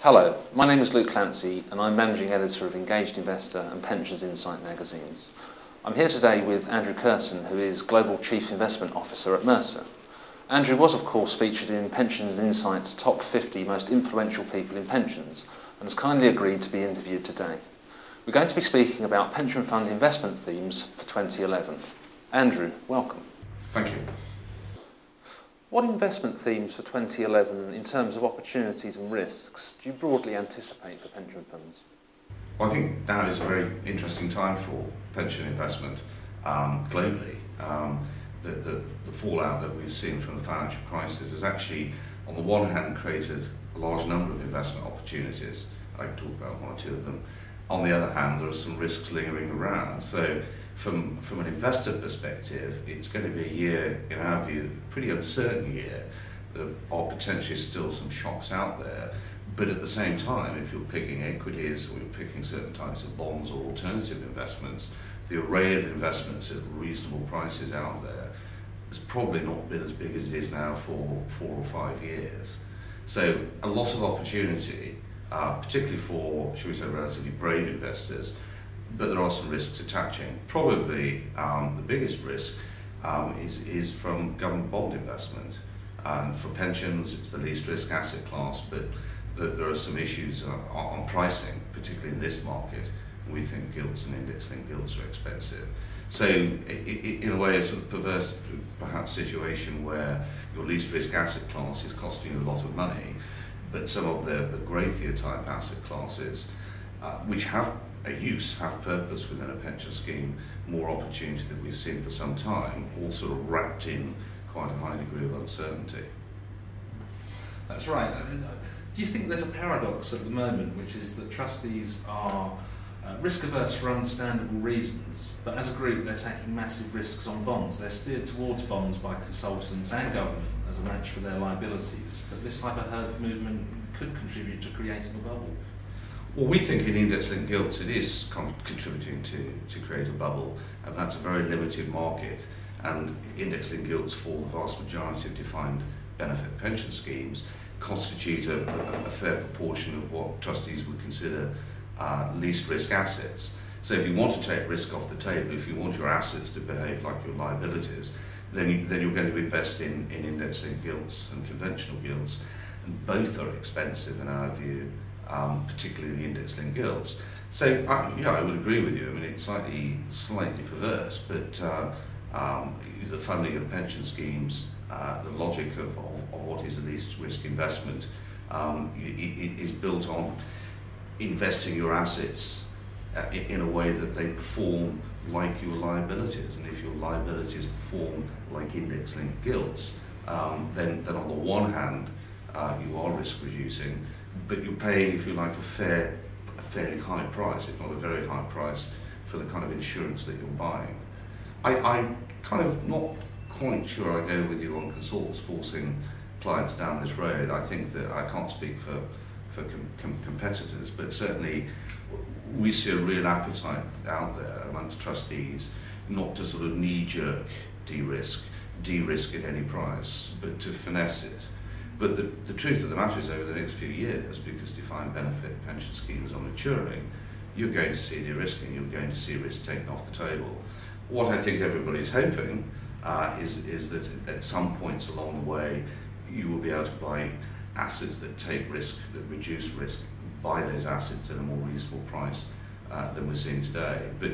Hello, my name is Clancy and I'm Managing Editor of Engaged Investor and Pensions Insight magazines. I'm here today with Andrew Kirton, who is Global Chief Investment Officer at Mercer. Andrew was of course featured in Pensions Insight's top 50 most influential people in pensions and has kindly agreed to be interviewed today. We're going to be speaking about pension fund investment themes for 2011. Andrew, welcome. Thank you. What investment themes for 2011 in terms of opportunities and risks do you broadly anticipate for pension funds? Well, I think now is a very interesting time for pension investment globally. The fallout that we've seen from the financial crisis has actually, on the one hand, created a large number of investment opportunities. I can talk about one or two of them. On the other hand, there are some risks lingering around. So from an investor perspective, it's going to be a year, in our view, a pretty uncertain year. There are potentially still some shocks out there. But at the same time, if you're picking equities or you're picking certain types of bonds or alternative investments, the array of investments at reasonable prices out there has probably not been as big as it is now for 4 or 5 years. So a lot of opportunity, particularly for, shall we say, relatively brave investors, but there are some risks attaching. Probably the biggest risk is from government bond investment. For pensions, it's the least risk asset class, but there are some issues on pricing, particularly in this market. We think gilts and index-linked gilts are expensive. So in a way, a sort of perverse, perhaps, situation where your least risk asset class is costing you a lot of money, but some of the growthier type asset classes, which have a use, have purpose within a pension scheme, more opportunity that we've seen for some time, all sort of wrapped in quite a high degree of uncertainty. That's right. Do you think there's a paradox at the moment, which is that trustees are risk averse for understandable reasons, but as a group they're taking massive risks on bonds? They're steered towards bonds by consultants and government as a match for their liabilities, but this type of herd movement could contribute to creating a bubble. Well, we think in index-linked gilts it is contributing to create a bubble, and that's a very limited market. And index-linked gilts, for the vast majority of defined benefit pension schemes, constitute a fair proportion of what trustees would consider least risk assets. So if you want to take risk off the table, if you want your assets to behave like your liabilities, then you're going to invest in index-linked gilts and conventional gilts, and both are expensive in our view. Particularly the index-linked gilts. So yeah, I would agree with you. I mean, it's slightly perverse, but the funding of pension schemes, the logic of what is a least risk investment, is built on investing your assets in a way that they perform like your liabilities. And if your liabilities perform like index-linked gilts, then on the one hand, you are risk reducing, but you're paying, if you like, a fairly high price, if not a very high price, for the kind of insurance that you're buying. I'm kind of not quite sure I go with you on consultants forcing clients down this road. I think that I can't speak for competitors, but certainly we see a real appetite out there amongst trustees not to sort of knee-jerk de-risk at any price, but to finesse it. But the truth of the matter is, over the next few years, because defined benefit pension schemes are maturing, you're going to see de-risking, you're going to see risk taken off the table. What I think everybody's hoping is that at some points along the way, you will be able to buy assets that take risk, that reduce risk, buy those assets at a more reasonable price than we're seeing today. But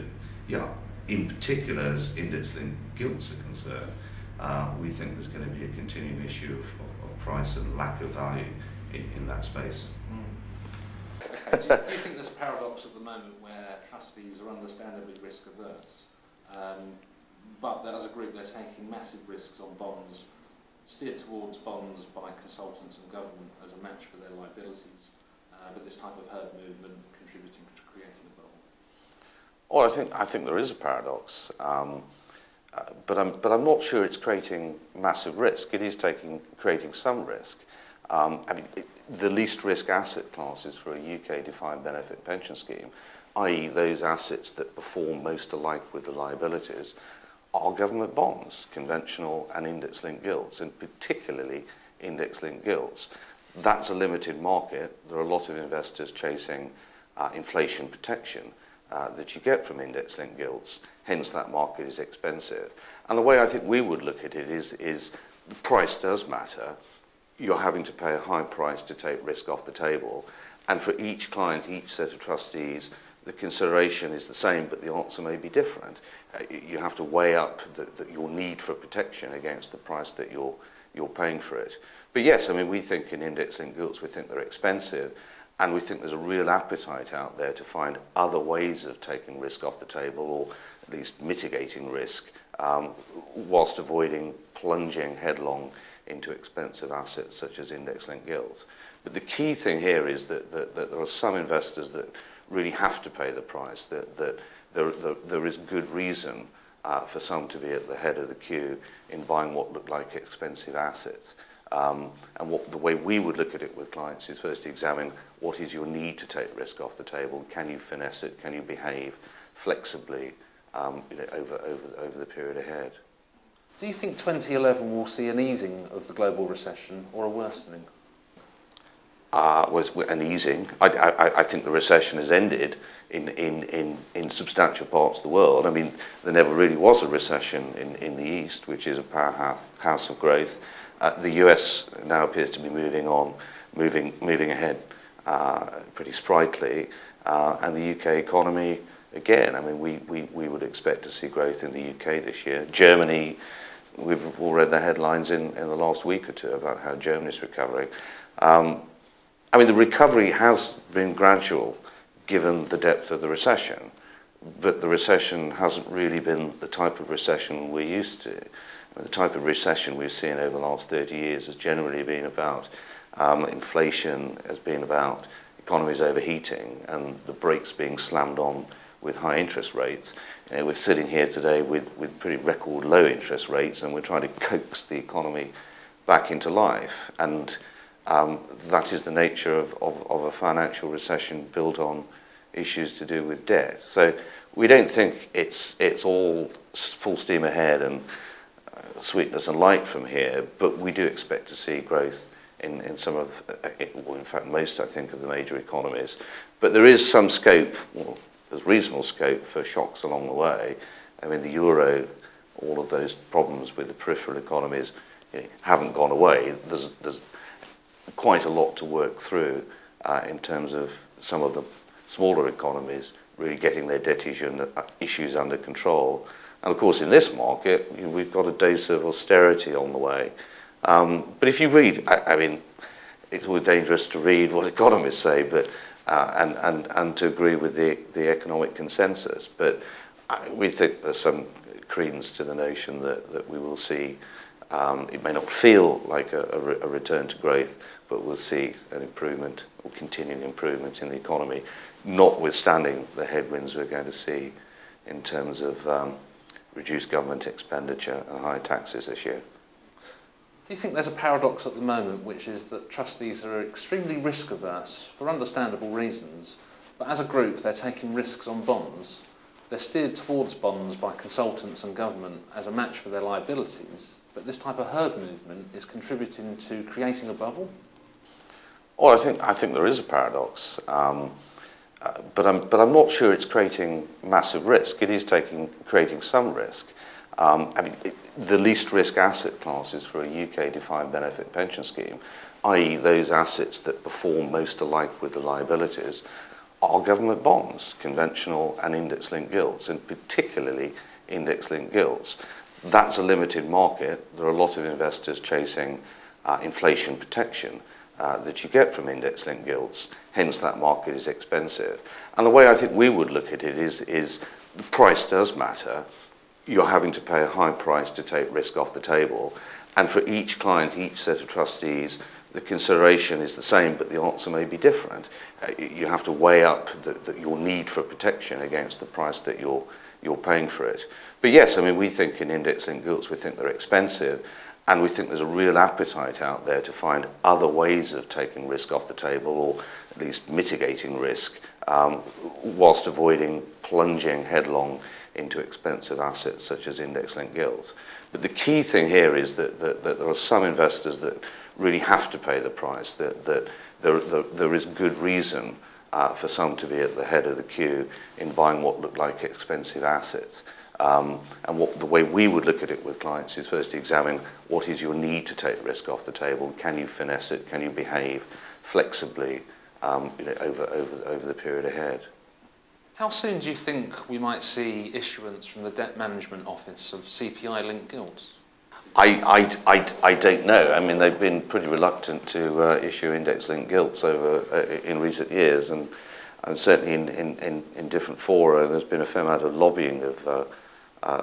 yeah, in particular, as index-linked gilts are concerned, we think there's going to be a continuing issue of price and lack of value in that space. Okay. Do you think there's a paradox at the moment where trustees are understandably risk averse, but that as a group they're taking massive risks on bonds, steered towards bonds by consultants and government as a match for their liabilities, but this type of herd movement contributing to creating a bubble? Well, I think there is a paradox. But I'm not sure it's creating massive risk. It is creating some risk. I mean, the least risk asset classes for a UK defined benefit pension scheme, i.e. those assets that perform most alike with the liabilities, are government bonds, conventional and index-linked gilts, and particularly index-linked gilts. That's a limited market. There are a lot of investors chasing inflation protection that you get from index-linked gilts. Hence, that market is expensive. And the way I think we would look at it is the price does matter. You're having to pay a high price to take risk off the table. And for each client, each set of trustees, the consideration is the same, but the answer may be different. You have to weigh up your need for protection against the price that you're paying for it. But yes, I mean, we think in index-linked gilts, we think they're expensive, and we think there's a real appetite out there to find other ways of taking risk off the table, or at least mitigating risk, whilst avoiding plunging headlong into expensive assets such as index-linked gilts. But the key thing here is that there are some investors that really have to pay the price, that there is good reason for some to be at the head of the queue in buying what look like expensive assets. And the way we would look at it with clients is first to examine what is your need to take risk off the table. Can you finesse it? Can you behave flexibly over the period ahead? Do you think 2011 will see an easing of the global recession or a worsening? Was an easing. I think the recession has ended in substantial parts of the world. I mean, there never really was a recession in the East, which is a powerhouse of growth. The US now appears to be moving ahead pretty sprightly, and the UK economy again. I mean, we would expect to see growth in the UK this year. Germany, we've all read the headlines in the last week or two about how Germany's recovering. I mean, the recovery has been gradual, given the depth of the recession, but the recession hasn't really been the type of recession we're used to. The type of recession we've seen over the last 30 years has generally been about inflation, has been about economies overheating and the brakes being slammed on with high interest rates. We're sitting here today with pretty record low interest rates, and we're trying to coax the economy back into life. And that is the nature of a financial recession built on issues to do with debt. So we don't think it's all full steam ahead and sweetness and light from here, but we do expect to see growth in some of, well, in fact most, I think, of the major economies. But there is some scope, well, there's reasonable scope for shocks along the way. I mean, the euro, all of those problems with the peripheral economies haven't gone away. There's quite a lot to work through in terms of some of the smaller economies really getting their debt issues under control. And of course, in this market, we've got a dose of austerity on the way. But if you read, I mean, it's always dangerous to read what economists say, but and to agree with the economic consensus. But we think there's some credence to the notion that we will see. It may not feel like a return to growth, but we'll see an improvement or continuing improvement in the economy, notwithstanding the headwinds we're going to see in terms of reduced government expenditure and higher taxes this year. Do you think there's a paradox at the moment, which is that trustees are extremely risk averse for understandable reasons, but as a group they're taking risks on bonds? They're steered towards bonds by consultants and government as a match for their liabilities, but this type of herd movement is contributing to creating a bubble? Well, I think there is a paradox, but I'm not sure it's creating massive risk. It is creating some risk. I mean, the least risk asset classes for a UK defined benefit pension scheme, i.e. those assets that perform most alike with the liabilities, are government bonds, conventional and index-linked gilts, and particularly index-linked gilts. That's a limited market. There are a lot of investors chasing inflation protection that you get from index-linked gilts. Hence, that market is expensive. And the way I think we would look at it is the price does matter. You're having to pay a high price to take risk off the table. And for each client, each set of trustees, the consideration is the same, but the answer may be different. You have to weigh up your need for protection against the price that you're paying for it. But yes, I mean, we think in index-linked gilts, we think they're expensive, and we think there's a real appetite out there to find other ways of taking risk off the table, or at least mitigating risk, whilst avoiding plunging headlong into expensive assets such as index-linked gilts. But the key thing here is that there are some investors that really have to pay the price, that there is good reason for some to be at the head of the queue in buying what look like expensive assets. And the way we would look at it with clients is first to examine what is your need to take risk off the table. Can you finesse it? Can you behave flexibly over the period ahead? How soon do you think we might see issuance from the Debt Management Office of CPI-linked gilts? I don't know. I mean, they've been pretty reluctant to issue index-linked gilts in recent years, and certainly in different fora, there's been a fair amount of lobbying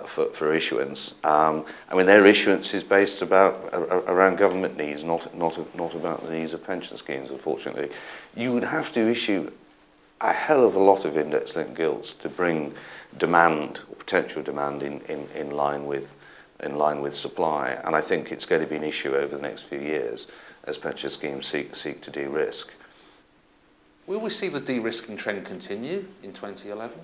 for issuance. I mean, their issuance is based around government needs, not about the needs of pension schemes, unfortunately. You would have to issue a hell of a lot of index-linked gilts to bring demand or potential demand in line with supply, and I think it's going to be an issue over the next few years as pension schemes seek to de-risk. Will we see the de-risking trend continue in 2011?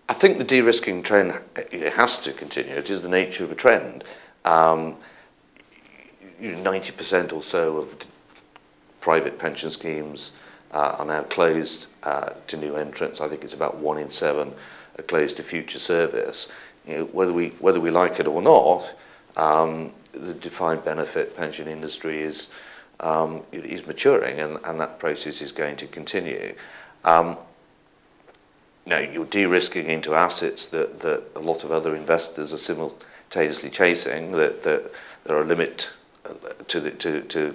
I think the de-risking trend has to continue. It is the nature of a trend. 90% or so of private pension schemes are now closed to new entrants. I think it's about 1 in 7 are closed to future service. Whether we like it or not, the defined benefit pension industry is maturing, and that process is going to continue. You're de-risking into assets that a lot of other investors are simultaneously chasing. That there are a limit to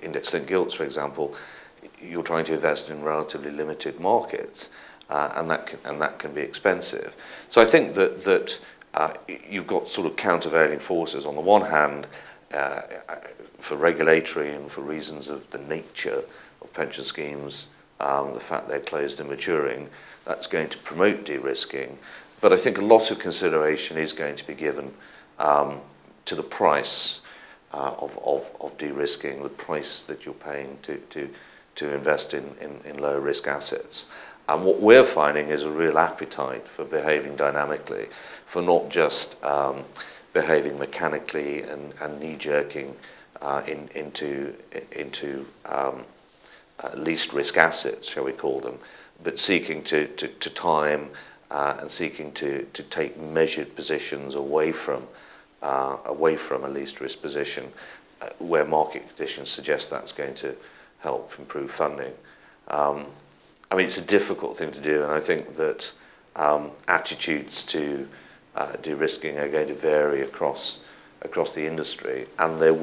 index-linked gilts, for example. You're trying to invest in relatively limited markets, and that can be expensive. So I think that you've got sort of countervailing forces. On the one hand, for regulatory and for reasons of the nature of pension schemes, the fact they're closed and maturing, that's going to promote de-risking. But I think a lot of consideration is going to be given to the price of de-risking, the price that you're paying to invest in low risk assets. And what we're finding is a real appetite for behaving dynamically, for not just behaving mechanically and knee-jerking into least risk assets, shall we call them, but seeking to time and seeking to take measured positions away from a least risk position where market conditions suggest that's going to help improve funding. I mean, it's a difficult thing to do, and I think that attitudes to de-risking are going to vary across the industry, and there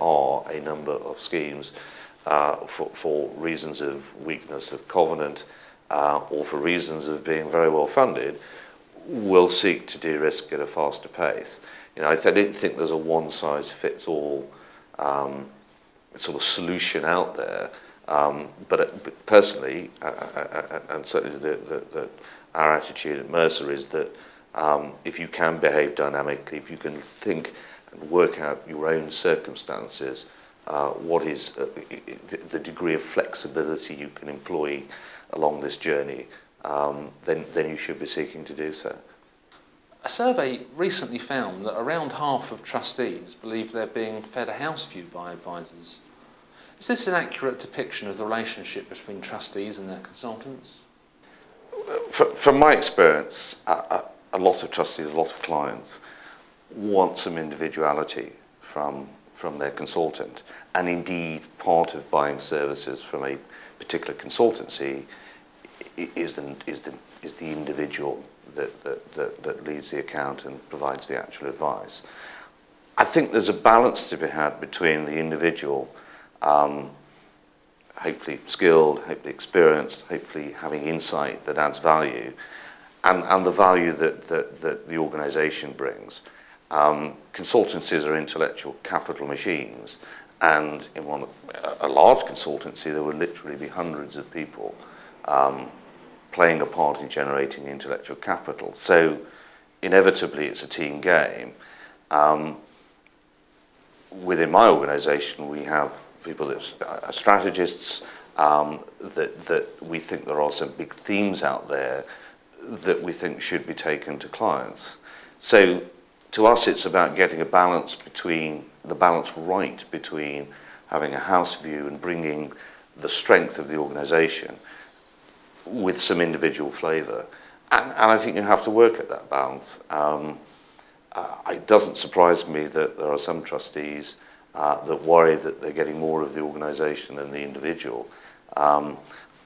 are a number of schemes for reasons of weakness of covenant or for reasons of being very well funded will seek to de-risk at a faster pace. I don't think there's a one-size-fits-all sort of solution out there. But personally, and certainly our attitude at Mercer is that if you can behave dynamically, if you can think and work out your own circumstances, what is the degree of flexibility you can employ along this journey, then you should be seeking to do so. A survey recently found that around half of trustees believe they're being fed a house view by advisors. Is this an accurate depiction of the relationship between trustees and their consultants? From my experience, a lot of trustees, a lot of clients want some individuality from their consultant, and indeed part of buying services from a particular consultancy is the individual that leads the account and provides the actual advice. I think there's a balance to be had between the individual, hopefully skilled, hopefully experienced, hopefully having insight that adds value, and the value that the organisation brings. Consultancies are intellectual capital machines, and in a large consultancy there will literally be hundreds of people playing a part in generating intellectual capital. So inevitably it's a team game. Within my organisation we have people that are strategists, that we think there are some big themes out there that we think should be taken to clients. So to us, it's about getting the balance right between having a house view and bringing the strength of the organisation with some individual flavour. And I think you have to work at that balance. It doesn't surprise me that there are some trustees that worry that they're getting more of the organisation than the individual.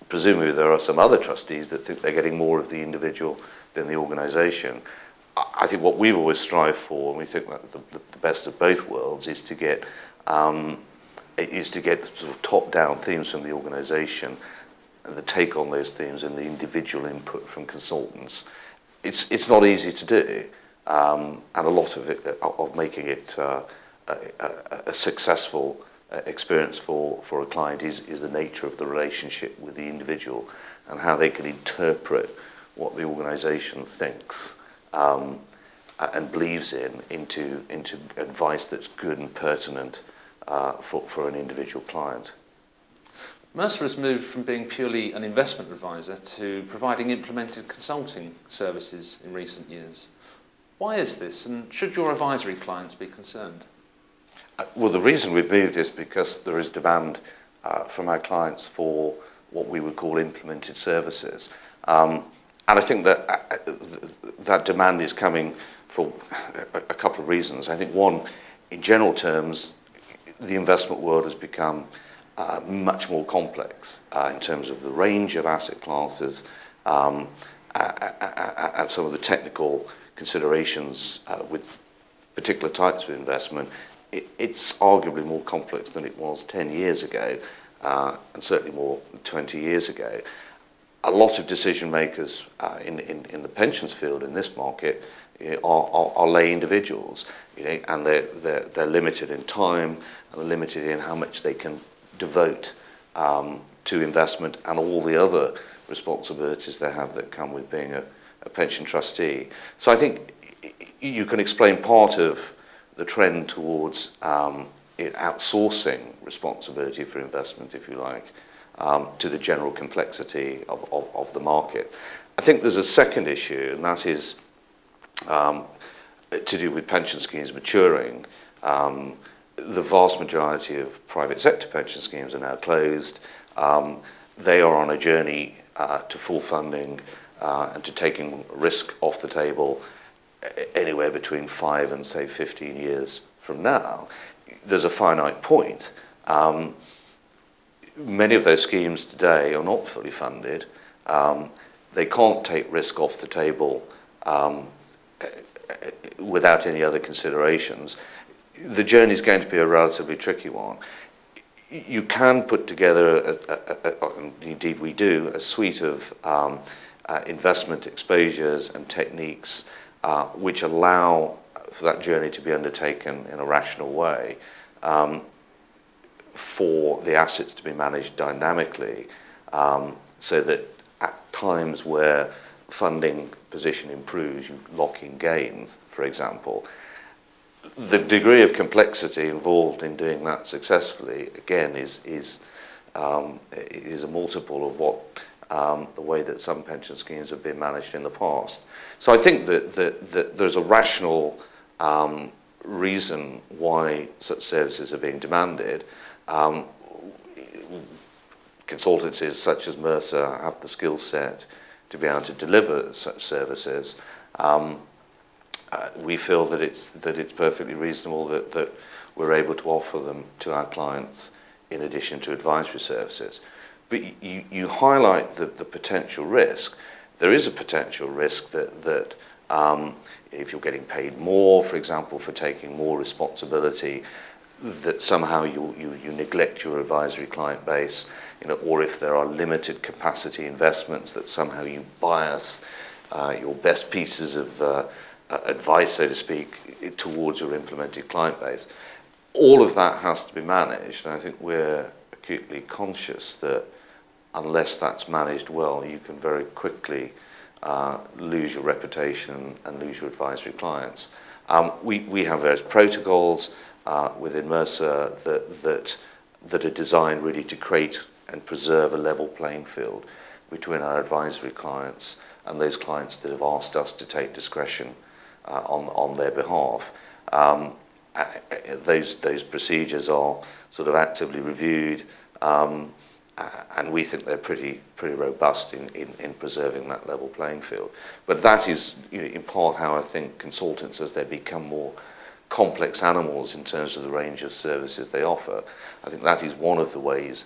Presumably there are some other trustees that think they're getting more of the individual than the organisation. I think what we've always strived for, and we think that the best of both worlds, is to get sort of top-down themes from the organisation, and the take on those themes and the individual input from consultants. It's not easy to do, and a lot of it, of making it a successful experience for a client is the nature of the relationship with the individual and how they can interpret what the organisation thinks and believes into advice that's good and pertinent for an individual client. Mercer has moved from being purely an investment advisor to providing implemented consulting services in recent years. Why is this, and should your advisory clients be concerned? Well, the reason we've moved is because there is demand from our clients for what we would call implemented services. And I think that demand is coming for a couple of reasons. I think one, in general terms, the investment world has become much more complex in terms of the range of asset classes and some of the technical considerations with particular types of investment. It's arguably more complex than it was 10 years ago, and certainly more than 20 years ago. A lot of decision makers in the pensions field in this market are lay individuals, and they're limited in time and they're limited in how much they can devote to investment and all the other responsibilities they have that come with being a pension trustee. So I think you can explain part of the trend towards outsourcing responsibility for investment, if you like, to the general complexity of the market. I think there's a second issue, and that is to do with pension schemes maturing. The vast majority of private sector pension schemes are now closed. They are on a journey to full funding and to taking risk off the table anywhere between 5 and say 15 years from now. There's a finite point. Many of those schemes today are not fully funded. They can't take risk off the table without any other considerations. The journey is going to be a relatively tricky one. You can put together, and indeed we do, a suite of investment exposures and techniques which allow for that journey to be undertaken in a rational way, for the assets to be managed dynamically, so that at times where funding position improves, you lock in gains, for example. The degree of complexity involved in doing that successfully, again, is a multiple of what the way that some pension schemes have been managed in the past. So I think that there's a rational reason why such services are being demanded. Consultancies such as Mercer have the skill set to be able to deliver such services. We feel that it's perfectly reasonable that we're able to offer them to our clients in addition to advisory services. But you highlight the potential risk. There is a potential risk that if you're getting paid more, for example, for taking more responsibility, that somehow you neglect your advisory client base, or if there are limited capacity investments, that somehow you bias your best pieces of advice, so to speak, towards your implemented client base. All of that has to be managed, and I think we're acutely conscious that unless that's managed well, you can very quickly lose your reputation and lose your advisory clients. We have various protocols within Mercer that are designed really to create and preserve a level playing field between our advisory clients and those clients that have asked us to take discretion on their behalf. Those procedures are sort of actively reviewed, and we think they're pretty robust in preserving that level playing field. But that is, you know, in part how I think consultants, as they become more complex animals in terms of the range of services they offer, I think that is one of the ways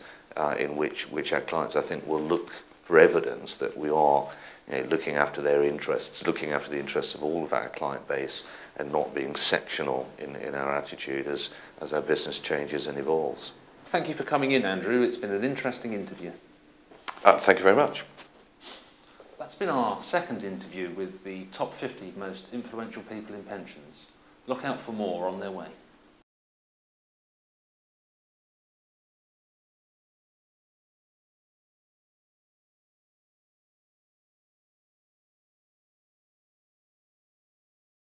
in which our clients, I think, will look for evidence that we are, you know, looking after their interests, looking after the interests of all of our client base, and not being sectional in our attitude as our business changes and evolves. Thank you for coming in, Andrew. It's been an interesting interview. Thank you very much. That's been our second interview with the top 50 most influential people in pensions. Look out for more on their way.